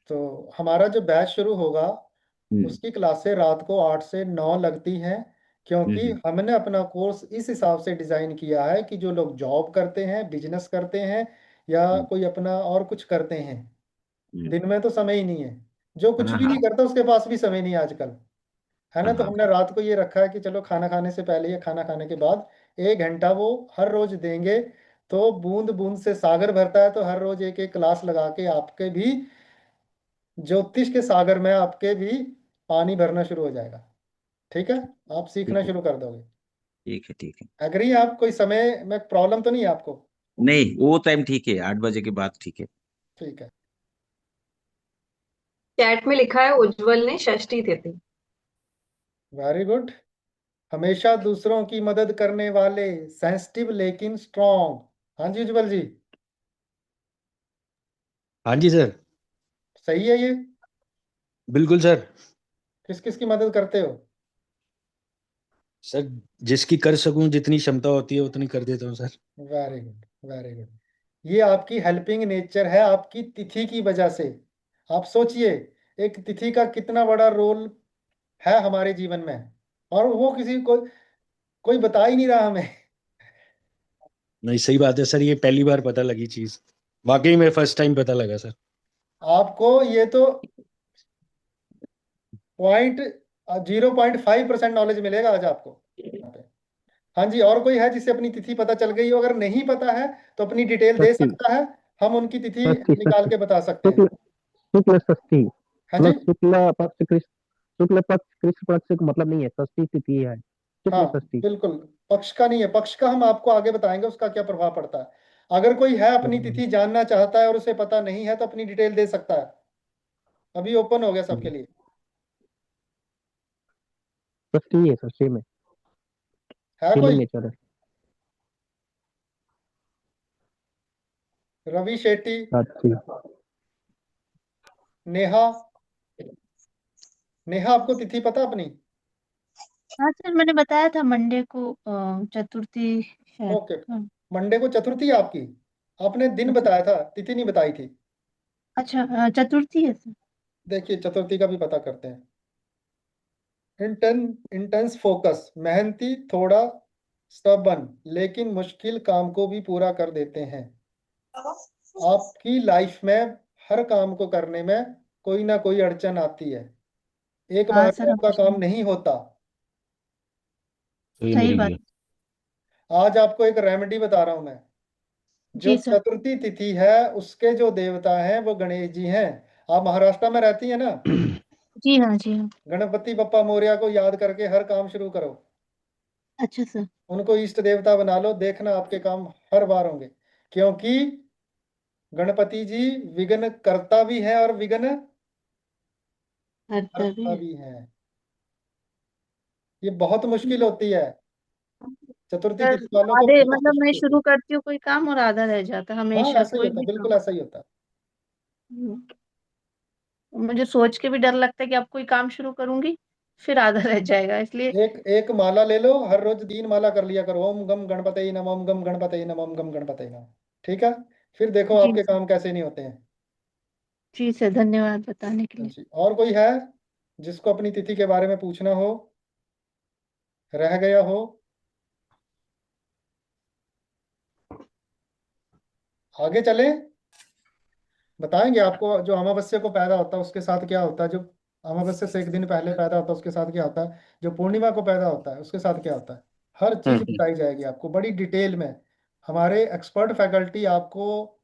तो हमारा जो बैच शुरू होगा हम्म उसकी क्लासें रात को 8 से 9 लगती हैं, क्योंकि हम्म हमने अपना कोर्स इस हिसाब से डिज़ाइन किया है कि जो लोग जॉब करते हैं, बिजनेस करते हैं, या हम्म कोई अपना और कुछ करते हैं, हम्म, दिन में तो समय ही नहीं है। जो कुछ हाँ भी नहीं हाँ करता उसके पास भी समय नहीं है आजकल, है ना। हाँ तो हाँ। हमने रात को ये रखा है कि चलो खाना खाने से पहले या खाना खाने के बाद 1 घंटा वो हर रोज देंगे। तो बूंद बूंद से सागर भरता है, तो हर रोज एक एक क्लास लगा के आपके भी ज्योतिष के सागर में आपके भी पानी भरना शुरू हो जाएगा। ठीक है, आप सीखना ठीक है शुरू कर दोगे। ठीक है ठीक है। एग्री है आप? कोई समय में प्रॉब्लम तो नहीं है आपको? नहीं, वो टाइम ठीक है, 8 बजे के बाद ठीक है। ठीक है, चैट में लिखा है उज्जवल ने षष्ठी तिथि। Very good. हमेशा दूसरों की मदद करने वाले, सेंसिटिव लेकिन स्ट्रॉन्ग। हाँ जी उज्जवल जी, हाँ जी सर। सही है ये। बिल्कुल सर। किस किस की मदद करते हो? सर, जिसकी कर सकूं, जितनी क्षमता होती है उतनी कर देता हूँ sir. Very good, very good. ये आपकी हेल्पिंग नेचर है, आपकी तिथि की वजह से। आप सोचिए, एक तिथि का कितना बड़ा रोल है हमारे जीवन में, और वो किसी को कोई बता ही नहीं रहा हमें। नहीं, सही बात है सर, ये पहली बार पता लगी चीज। वाकई में फर्स्ट टाइम पता लगा सर। आपको ये तो 0.5% नॉलेज मिलेगा आज आपको यहाँ पे। हाँ जी, और कोई है जिसे अपनी तिथि पता चल गई हो? अगर नहीं पता है तो अपनी डिटेल दे षष्ठी। सकता है, हम उनकी तिथि षष्ठी निकाल षष्ठी। के बता सकते हैं। शुक्ल शुक्ल षष्ठी। हाँ जी, मतलब शुक्ल पक्ष कृष्ण, शुक्ल पक्ष कृष्ण पक्ष से मतलब नहीं है, षष्ठी तिथि है, हाँ शुक्ल षष्ठी। बिल्कुल। पक्ष का नहीं है, पक्ष का हम आपको आगे बताएंगे उसका क्या प्रभाव पड़ता है। अगर कोई है अपनी तिथि जानना चाहता है और उसे पता नहीं है तो अपनी डिटेल दे सकता है। अभी ओपन हो गया सबके लिए। षष्ठी है, षष्ठी में है हीलिंग कोई? नेचर है। रवि शेट्टी, अच्छी। नेहा। नेहा, आपको तिथि पता अपनी? हाँ सर, मैंने बताया था मंडे को चतुर्थी शायद। ओके, हाँ। मंडे को चतुर्थी है आपकी। आपने दिन अच्छा। बताया था, तिथि नहीं बताई थी। अच्छा, चतुर्थी है सर। देखिए चतुर्थी का भी पता करते हैं। इंटेंस फोकस, मेहनती, थोड़ा स्टबन, लेकिन मुश्किल काम को भी पूरा कर देते हैं। आपकी लाइफ में हर काम को करने में कोई ना कोई अड़चन आती है, एक हाँ बार सर, में आपका हमेशा। काम नहीं होता। तो ये सही मेरे बात। लिए। आज आपको एक रेमेडी बता रहा हूं मैं। जो जी सर। चतुर्थी तिथि है उसके जो देवता हैं वो गणेश जी हैं। आप महाराष्ट्र में रहती हैं ना? जी हाँ, जी हाँ। गणपति बप्पा मोरया को याद करके हर काम शुरू करो। अच्छा सर। उनको इष्ट देवता बना लो, देखना आपके काम हर बार होंगे। क्योंकि गणपति जी विघ्न करता भी है और विघ्न हरता भी हरता है। भी है। ये बहुत मुश्किल होती है, चतुर्थी सर, तिथि वालों को आधे बहुत मतलब मैं मुश्किल होती शुरू करती हूँ कोई काम और आधा रह जाता है है। हाँ हमेशा, ऐसा ही कोई होता है, भी बिल्कुल काम। ऐसा ही होता है। हम्म। मुझे सोच के भी डर लगता है कि अब कोई काम शुरू करूंगी फिर आधा रह जाएगा, इसलिए। एक एक माला ले लो, हर रोज 3 माला कर लिया करो। ओम गम गणपतये नमः, ओम गम गणपतये नमः, ओम गम गणपतये नमः। ठीक है, फिर देखो जी आपके सर। काम कैसे नहीं होते हैं। जी सर, धन्यवाद बताने के लिए। जी, और कोई है जिसको अपनी तिथि के बारे में पूछना हो, रह गया हो? आगे चलें, बताएंगे आपको जो अमावस्या को पैदा होता है उसके साथ क्या होता है, जो अमावस्या से एक दिन पहले पैदा होता है उसके साथ क्या होता है, जो पूर्णिमा को पैदा होता है उसके साथ क्या होता है। हर चीज बताई जाएगी आपको बड़ी डिटेल में। हमारे एक्सपर्ट फैकल्टी आपको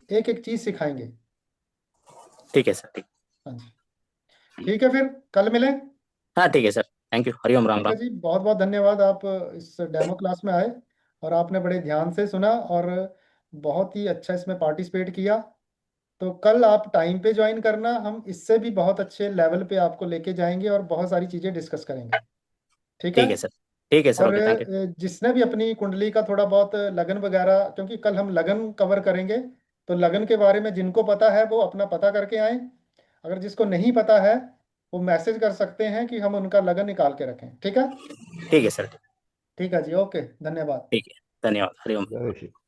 एक एक चीज सिखाएंगे। ठीक है सर, ठीक। हाँ जी, ठीक है, फिर कल मिलें। हाँ ठीक है sir, thank you, Hariom, Ram ठीक है राम। जी, बहुत बहुत धन्यवाद, आप इस डेमो क्लास में आए और आपने बड़े ध्यान से सुना और बहुत ही अच्छा इसमें पार्टिसिपेट किया। तो कल आप टाइम पे ज्वाइन करना, हम इससे भी बहुत अच्छे लेवल पे आपको लेके जाएंगे और बहुत सारी चीज़ें डिस्कस करेंगे। ठीक है। ठीक है सर, ठीक है सर, और ओके, थैंक यू। जिसने भी अपनी कुंडली का थोड़ा बहुत लगन वगैरह, क्योंकि कल हम लगन कवर करेंगे, तो लगन के बारे में जिनको पता है वो अपना पता करके आए। अगर जिसको नहीं पता है वो मैसेज कर सकते हैं कि हम उनका लगन निकाल के रखें। ठीक है? ठीक है सर। ठीक है जी, ओके, धन्यवाद। ठीक है, धन्यवाद। हरिओम। जय श्री